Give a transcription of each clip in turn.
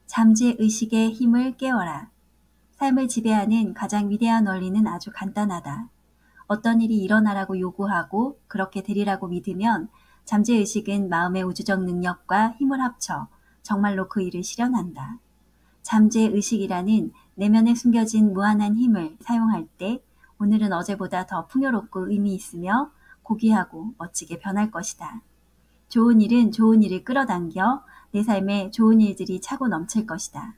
잠재의식의 힘을 깨워라. 삶을 지배하는 가장 위대한 원리는 아주 간단하다. 어떤 일이 일어나라고 요구하고 그렇게 되리라고 믿으면 잠재의식은 마음의 우주적 능력과 힘을 합쳐 정말로 그 일을 실현한다. 잠재의식이라는 내면에 숨겨진 무한한 힘을 사용할 때 오늘은 어제보다 더 풍요롭고 의미 있으며 고귀하고 멋지게 변할 것이다. 좋은 일은 좋은 일을 끌어당겨 내 삶에 좋은 일들이 차고 넘칠 것이다.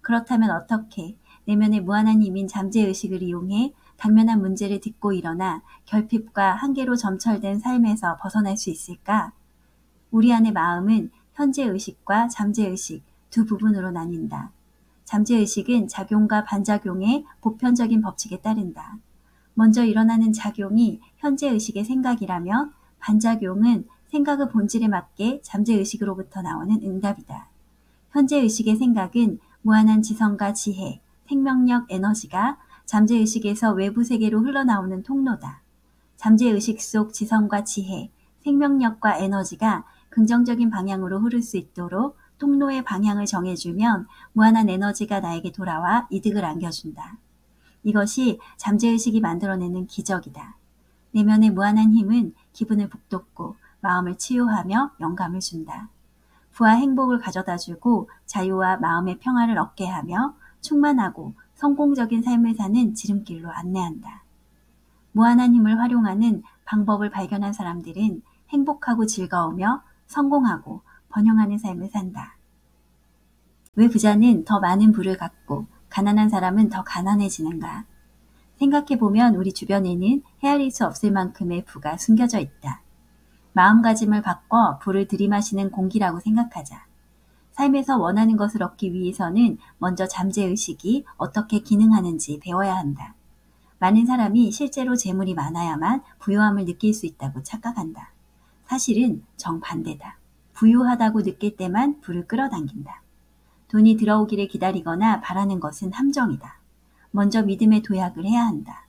그렇다면 어떻게 내면의 무한한 힘인 잠재의식을 이용해 당면한 문제를 딛고 일어나 결핍과 한계로 점철된 삶에서 벗어날 수 있을까? 우리 안의 마음은 현재의식과 잠재의식 두 부분으로 나뉜다. 잠재의식은 작용과 반작용의 보편적인 법칙에 따른다. 먼저 일어나는 작용이 현재의식의 생각이라면 반작용은 생각의 본질에 맞게 잠재의식으로부터 나오는 응답이다. 현재의식의 생각은 무한한 지성과 지혜, 생명력, 에너지가 잠재의식에서 외부 세계로 흘러나오는 통로다. 잠재의식 속 지성과 지혜, 생명력과 에너지가 긍정적인 방향으로 흐를 수 있도록 통로의 방향을 정해주면 무한한 에너지가 나에게 돌아와 이득을 안겨준다. 이것이 잠재의식이 만들어내는 기적이다. 내면의 무한한 힘은 기분을 북돋고 마음을 치유하며 영감을 준다. 부와 행복을 가져다주고 자유와 마음의 평화를 얻게 하며 충만하고 성공적인 삶을 사는 지름길로 안내한다. 무한한 힘을 활용하는 방법을 발견한 사람들은 행복하고 즐거우며 성공하고 번영하는 삶을 산다. 왜 부자는 더 많은 부를 갖고 가난한 사람은 더 가난해지는가? 생각해보면 우리 주변에는 헤아릴 수 없을 만큼의 부가 숨겨져 있다. 마음가짐을 바꿔 부를 들이마시는 공기라고 생각하자. 삶에서 원하는 것을 얻기 위해서는 먼저 잠재의식이 어떻게 기능하는지 배워야 한다. 많은 사람이 실제로 재물이 많아야만 부유함을 느낄 수 있다고 착각한다. 사실은 정반대다. 부유하다고 느낄 때만 부를 끌어당긴다. 돈이 들어오기를 기다리거나 바라는 것은 함정이다. 먼저 믿음의 도약을 해야 한다.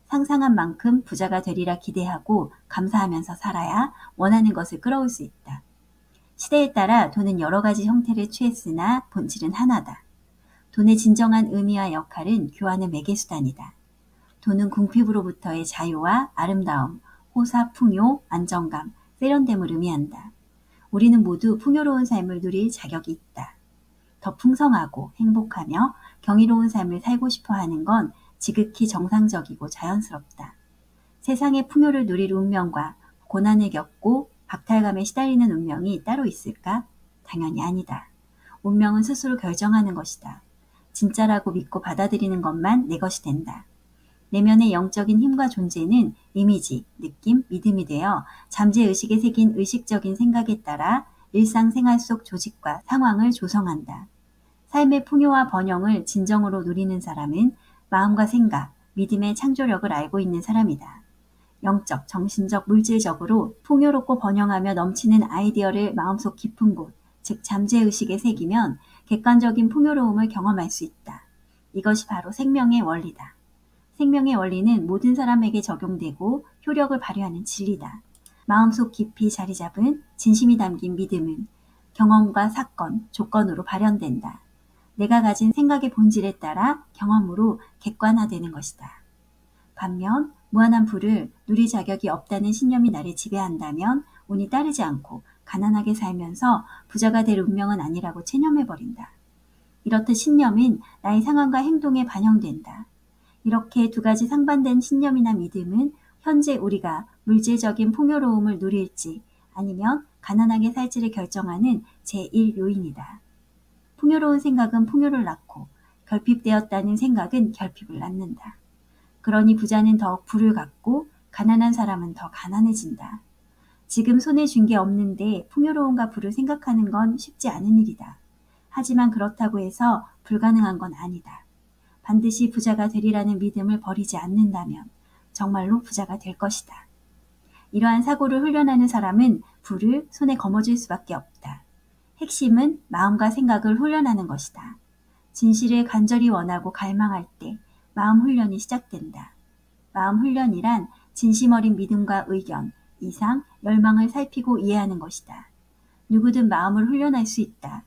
상상한 만큼 부자가 되리라 기대하고 감사하면서 살아야 원하는 것을 끌어올 수 있다. 시대에 따라 돈은 여러 가지 형태를 취했으나 본질은 하나다. 돈의 진정한 의미와 역할은 교환의 매개수단이다. 돈은 궁핍으로부터의 자유와 아름다움, 호사, 풍요, 안정감, 세련됨을 의미한다. 우리는 모두 풍요로운 삶을 누릴 자격이 있다. 더 풍성하고 행복하며 경이로운 삶을 살고 싶어 하는 건 지극히 정상적이고 자연스럽다. 세상의 풍요를 누릴 운명과 고난을 겪고 박탈감에 시달리는 운명이 따로 있을까? 당연히 아니다. 운명은 스스로 결정하는 것이다. 진짜라고 믿고 받아들이는 것만 내 것이 된다. 내면의 영적인 힘과 존재는 이미지, 느낌, 믿음이 되어 잠재의식에 새긴 의식적인 생각에 따라 일상생활 속 조직과 상황을 조성한다. 삶의 풍요와 번영을 진정으로 누리는 사람은 마음과 생각, 믿음의 창조력을 알고 있는 사람이다. 영적, 정신적, 물질적으로 풍요롭고 번영하며 넘치는 아이디어를 마음속 깊은 곳, 즉 잠재의식에 새기면 객관적인 풍요로움을 경험할 수 있다. 이것이 바로 생명의 원리다. 생명의 원리는 모든 사람에게 적용되고 효력을 발휘하는 진리다. 마음속 깊이 자리 잡은 진심이 담긴 믿음은 경험과 사건, 조건으로 발현된다. 내가 가진 생각의 본질에 따라 경험으로 객관화되는 것이다. 반면 무한한 부를 누릴 자격이 없다는 신념이 나를 지배한다면 운이 따르지 않고 가난하게 살면서 부자가 될 운명은 아니라고 체념해버린다. 이렇듯 신념은 나의 상황과 행동에 반영된다. 이렇게 두 가지 상반된 신념이나 믿음은 현재 우리가 물질적인 풍요로움을 누릴지 아니면 가난하게 살지를 결정하는 제1요인이다. 풍요로운 생각은 풍요를 낳고 결핍되었다는 생각은 결핍을 낳는다. 그러니 부자는 더욱 부를 갖고 가난한 사람은 더 가난해진다. 지금 손에 쥔 게 없는데 풍요로움과 부를 생각하는 건 쉽지 않은 일이다. 하지만 그렇다고 해서 불가능한 건 아니다. 반드시 부자가 되리라는 믿음을 버리지 않는다면 정말로 부자가 될 것이다. 이러한 사고를 훈련하는 사람은 부를 손에 거머쥘 수밖에 없다. 핵심은 마음과 생각을 훈련하는 것이다. 진실을 간절히 원하고 갈망할 때 마음 훈련이 시작된다. 마음 훈련이란 진심 어린 믿음과 의견, 이상, 열망을 살피고 이해하는 것이다. 누구든 마음을 훈련할 수 있다.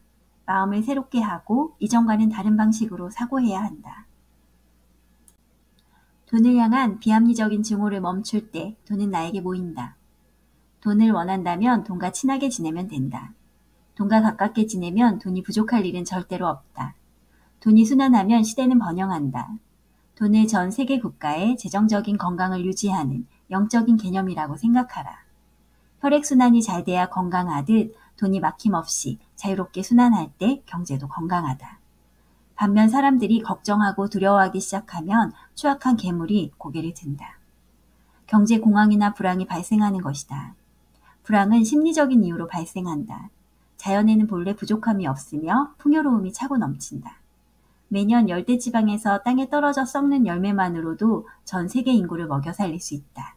마음을 새롭게 하고 이전과는 다른 방식으로 사고해야 한다. 돈을 향한 비합리적인 증오를 멈출 때 돈은 나에게 모인다. 돈을 원한다면 돈과 친하게 지내면 된다. 돈과 가깝게 지내면 돈이 부족할 일은 절대로 없다. 돈이 순환하면 시대는 번영한다. 돈을 전 세계 국가의 재정적인 건강을 유지하는 영적인 개념이라고 생각하라. 혈액순환이 잘 돼야 건강하듯 돈이 막힘없이 자유롭게 순환할 때 경제도 건강하다. 반면 사람들이 걱정하고 두려워하기 시작하면 추악한 괴물이 고개를 든다. 경제 공황이나 불황이 발생하는 것이다. 불황은 심리적인 이유로 발생한다. 자연에는 본래 부족함이 없으며 풍요로움이 차고 넘친다. 매년 열대지방에서 땅에 떨어져 썩는 열매만으로도 전 세계 인구를 먹여 살릴 수 있다.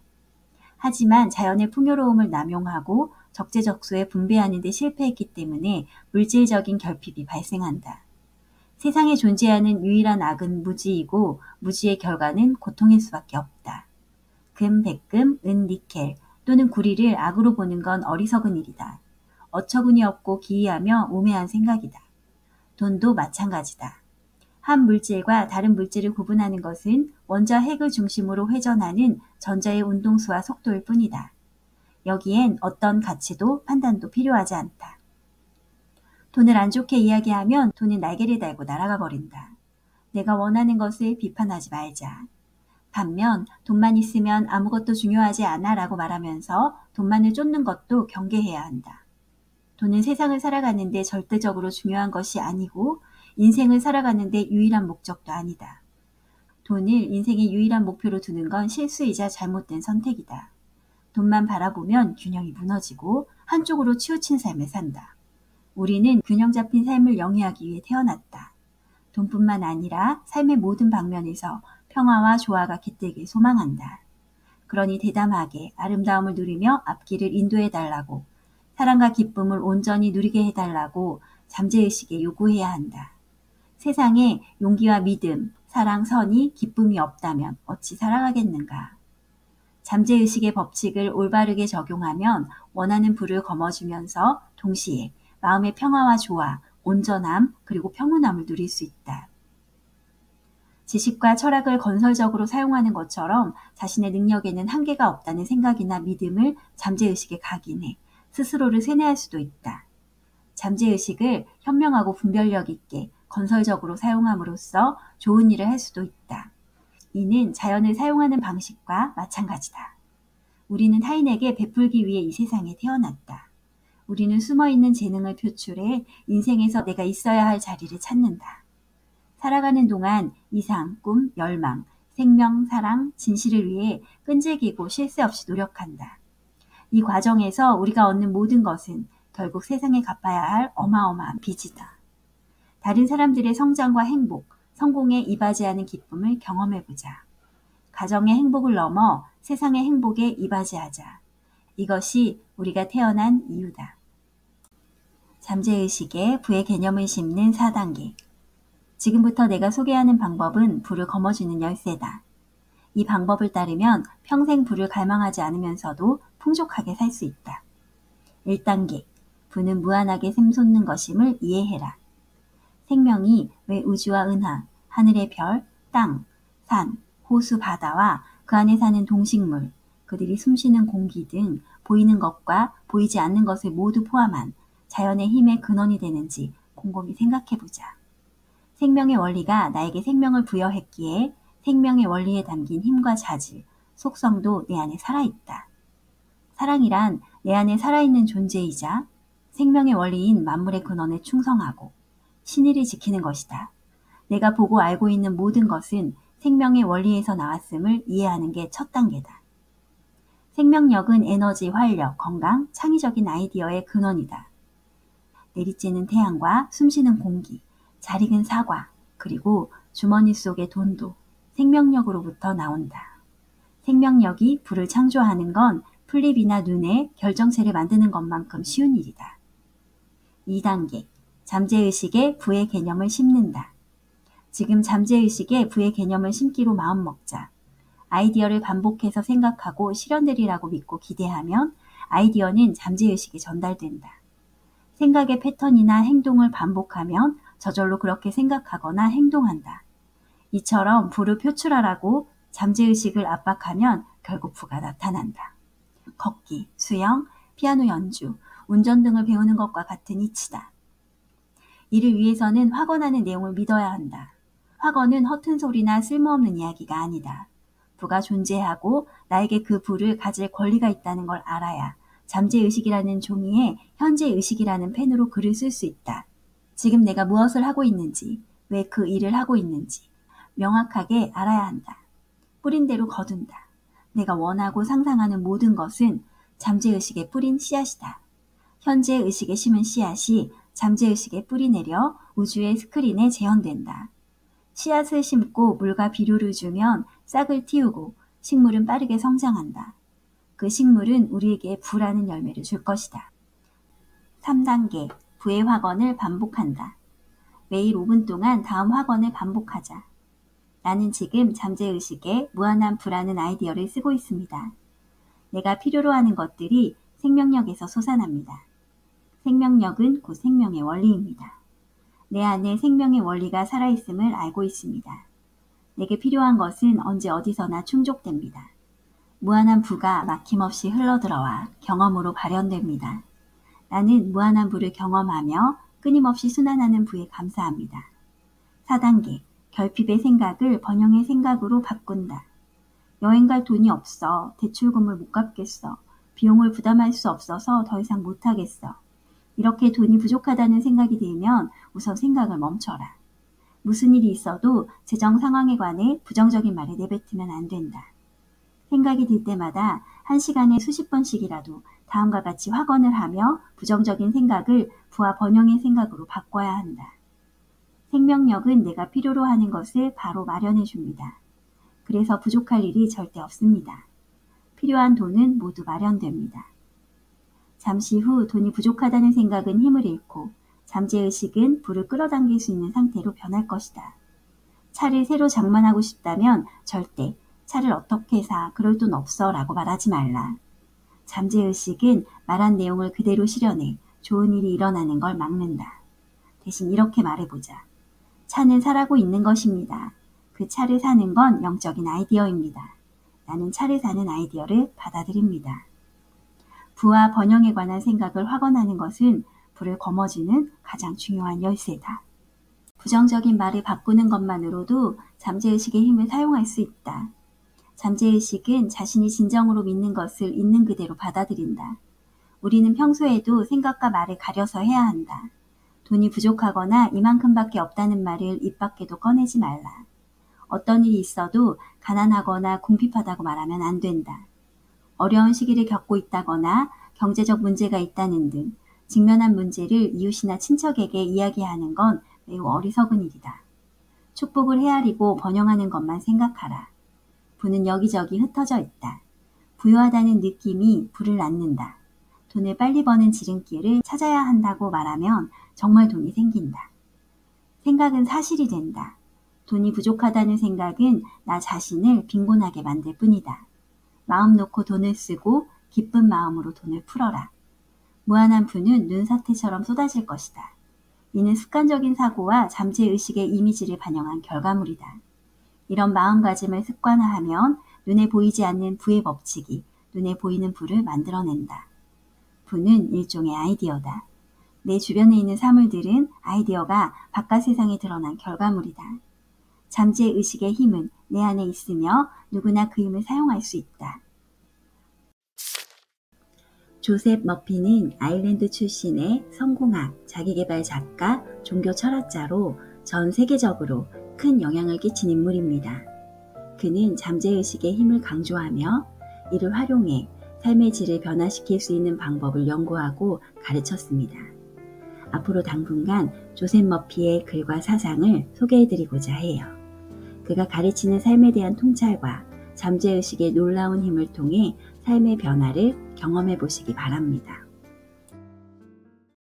하지만 자연의 풍요로움을 남용하고 적재적소에 분배하는 데 실패했기 때문에 물질적인 결핍이 발생한다. 세상에 존재하는 유일한 악은 무지이고 무지의 결과는 고통일 수밖에 없다. 금, 백금, 은, 니켈 또는 구리를 악으로 보는 건 어리석은 일이다. 어처구니 없고 기이하며 우매한 생각이다. 돈도 마찬가지다. 한 물질과 다른 물질을 구분하는 것은 원자 핵을 중심으로 회전하는 전자의 운동수와 속도일 뿐이다. 여기엔 어떤 가치도 판단도 필요하지 않다. 돈을 안 좋게 이야기하면 돈은 날개를 달고 날아가 버린다. 내가 원하는 것을 비판하지 말자. 반면 돈만 있으면 아무것도 중요하지 않아 라고 말하면서 돈만을 쫓는 것도 경계해야 한다. 돈은 세상을 살아가는데 절대적으로 중요한 것이 아니고 인생을 살아가는데 유일한 목적도 아니다. 돈을 인생의 유일한 목표로 두는 건 실수이자 잘못된 선택이다. 돈만 바라보면 균형이 무너지고 한쪽으로 치우친 삶을 산다. 우리는 균형 잡힌 삶을 영위하기 위해 태어났다. 돈뿐만 아니라 삶의 모든 방면에서 평화와 조화가 깃들길 소망한다. 그러니 대담하게 아름다움을 누리며 앞길을 인도해달라고, 사랑과 기쁨을 온전히 누리게 해달라고 잠재의식에 요구해야 한다. 세상에 용기와 믿음, 사랑, 선의, 기쁨이 없다면 어찌 살아가겠는가. 잠재의식의 법칙을 올바르게 적용하면 원하는 부를 거머쥐면서 동시에 마음의 평화와 조화, 온전함, 그리고 평온함을 누릴 수 있다. 지식과 철학을 건설적으로 사용하는 것처럼 자신의 능력에는 한계가 없다는 생각이나 믿음을 잠재의식에 각인해 스스로를 세뇌할 수도 있다. 잠재의식을 현명하고 분별력 있게 건설적으로 사용함으로써 좋은 일을 할 수도 있다. 이는 자연을 사용하는 방식과 마찬가지다. 우리는 타인에게 베풀기 위해 이 세상에 태어났다. 우리는 숨어있는 재능을 표출해 인생에서 내가 있어야 할 자리를 찾는다. 살아가는 동안 이상, 꿈, 열망, 생명, 사랑, 진실을 위해 끈질기고 쉴 새 없이 노력한다. 이 과정에서 우리가 얻는 모든 것은 결국 세상에 갚아야 할 어마어마한 빚이다. 다른 사람들의 성장과 행복, 성공에 이바지하는 기쁨을 경험해보자. 가정의 행복을 넘어 세상의 행복에 이바지하자. 이것이 우리가 태어난 이유다. 잠재의식에 부의 개념을 심는 4단계. 지금부터 내가 소개하는 방법은 부를 거머쥐는 열쇠다. 이 방법을 따르면 평생 부를 갈망하지 않으면서도 풍족하게 살 수 있다. 1단계. 부는 무한하게 샘솟는 것임을 이해해라. 생명이 왜 우주와 은하, 하늘의 별, 땅, 산, 호수, 바다와 그 안에 사는 동식물, 그들이 숨쉬는 공기 등 보이는 것과 보이지 않는 것을 모두 포함한 자연의 힘의 근원이 되는지 곰곰이 생각해보자. 생명의 원리가 나에게 생명을 부여했기에 생명의 원리에 담긴 힘과 자질, 속성도 내 안에 살아있다. 사랑이란 내 안에 살아있는 존재이자 생명의 원리인 만물의 근원에 충성하고 신의를 지키는 것이다. 내가 보고 알고 있는 모든 것은 생명의 원리에서 나왔음을 이해하는 게 첫 단계다. 생명력은 에너지, 활력, 건강, 창의적인 아이디어의 근원이다. 내리쬐는 태양과 숨쉬는 공기, 잘 익은 사과, 그리고 주머니 속의 돈도 생명력으로부터 나온다. 생명력이 불을 창조하는 건 플립이나 눈에 결정체를 만드는 것만큼 쉬운 일이다. 2단계. 잠재의식에 부의 개념을 심는다. 지금 잠재의식에 부의 개념을 심기로 마음먹자. 아이디어를 반복해서 생각하고 실현되리라고 믿고 기대하면 아이디어는 잠재의식에 전달된다. 생각의 패턴이나 행동을 반복하면 저절로 그렇게 생각하거나 행동한다. 이처럼 부를 표출하라고 잠재의식을 압박하면 결국 부가 나타난다. 걷기, 수영, 피아노 연주, 운전 등을 배우는 것과 같은 이치다. 이를 위해서는 확언하는 내용을 믿어야 한다. 확언은 허튼 소리나 쓸모없는 이야기가 아니다. 부가 존재하고 나에게 그 부를 가질 권리가 있다는 걸 알아야 잠재의식이라는 종이에 현재의식이라는 펜으로 글을 쓸 수 있다. 지금 내가 무엇을 하고 있는지, 왜 그 일을 하고 있는지 명확하게 알아야 한다. 뿌린 대로 거둔다. 내가 원하고 상상하는 모든 것은 잠재의식에 뿌린 씨앗이다. 현재의식에 심은 씨앗이 잠재의식에 뿌리 내려 우주의 스크린에 재현된다. 씨앗을 심고 물과 비료를 주면 싹을 틔우고 식물은 빠르게 성장한다. 그 식물은 우리에게 부라는 열매를 줄 것이다. 3단계, 부의 확언을 반복한다. 매일 5분 동안 다음 확언을 반복하자. 나는 지금 잠재의식에 무한한 부라는 아이디어를 쓰고 있습니다. 내가 필요로 하는 것들이 생명력에서 솟아납니다. 생명력은 곧 생명의 원리입니다. 내 안에 생명의 원리가 살아있음을 알고 있습니다. 내게 필요한 것은 언제 어디서나 충족됩니다. 무한한 부가 막힘없이 흘러들어와 경험으로 발현됩니다. 나는 무한한 부를 경험하며 끊임없이 순환하는 부에 감사합니다. 4단계, 결핍의 생각을 번영의 생각으로 바꾼다. 여행 갈 돈이 없어. 대출금을 못 갚겠어. 비용을 부담할 수 없어서 더 이상 못하겠어. 이렇게 돈이 부족하다는 생각이 들면 우선 생각을 멈춰라. 무슨 일이 있어도 재정 상황에 관해 부정적인 말을 내뱉으면 안 된다. 생각이 들 때마다 1시간에 수십 번씩이라도 다음과 같이 확언을 하며 부정적인 생각을 부와 번영의 생각으로 바꿔야 한다. 생명력은 내가 필요로 하는 것을 바로 마련해 줍니다. 그래서 부족할 일이 절대 없습니다. 필요한 돈은 모두 마련됩니다. 잠시 후 돈이 부족하다는 생각은 힘을 잃고 잠재의식은 부를 끌어당길 수 있는 상태로 변할 것이다. 차를 새로 장만하고 싶다면 절대 차를 어떻게 사, 그럴 돈 없어 라고 말하지 말라. 잠재의식은 말한 내용을 그대로 실현해 좋은 일이 일어나는 걸 막는다. 대신 이렇게 말해보자. 차는 사라고 있는 것입니다. 그 차를 사는 건 영적인 아이디어입니다. 나는 차를 사는 아이디어를 받아들입니다. 부와 번영에 관한 생각을 확언하는 것은 부를 거머쥐는 가장 중요한 열쇠다. 부정적인 말을 바꾸는 것만으로도 잠재의식의 힘을 사용할 수 있다. 잠재의식은 자신이 진정으로 믿는 것을 있는 그대로 받아들인다. 우리는 평소에도 생각과 말을 가려서 해야 한다. 돈이 부족하거나 이만큼밖에 없다는 말을 입 밖에도 꺼내지 말라. 어떤 일이 있어도 가난하거나 궁핍하다고 말하면 안 된다. 어려운 시기를 겪고 있다거나 경제적 문제가 있다는 등 직면한 문제를 이웃이나 친척에게 이야기하는 건 매우 어리석은 일이다. 축복을 헤아리고 번영하는 것만 생각하라. 부는 여기저기 흩어져 있다. 부유하다는 느낌이 부를 낳는다. 돈을 빨리 버는 지름길을 찾아야 한다고 말하면 정말 돈이 생긴다. 생각은 사실이 된다. 돈이 부족하다는 생각은 나 자신을 빈곤하게 만들 뿐이다. 마음 놓고 돈을 쓰고 기쁜 마음으로 돈을 풀어라. 무한한 부는 눈사태처럼 쏟아질 것이다. 이는 습관적인 사고와 잠재의식의 이미지를 반영한 결과물이다. 이런 마음가짐을 습관화하면 눈에 보이지 않는 부의 법칙이 눈에 보이는 부를 만들어낸다. 부는 일종의 아이디어다. 내 주변에 있는 사물들은 아이디어가 바깥 세상에 드러난 결과물이다. 잠재의식의 힘은 내 안에 있으며 누구나 그 힘을 사용할 수 있다. 조셉 머피는 아일랜드 출신의 성공학, 자기계발 작가, 종교 철학자로 전 세계적으로 큰 영향을 끼친 인물입니다. 그는 잠재의식의 힘을 강조하며 이를 활용해 삶의 질을 변화시킬 수 있는 방법을 연구하고 가르쳤습니다. 앞으로 당분간 조셉 머피의 글과 사상을 소개해드리고자 해요. 그가 가르치는 삶에 대한 통찰과 잠재의식의 놀라운 힘을 통해 삶의 변화를 경험해 보시기 바랍니다.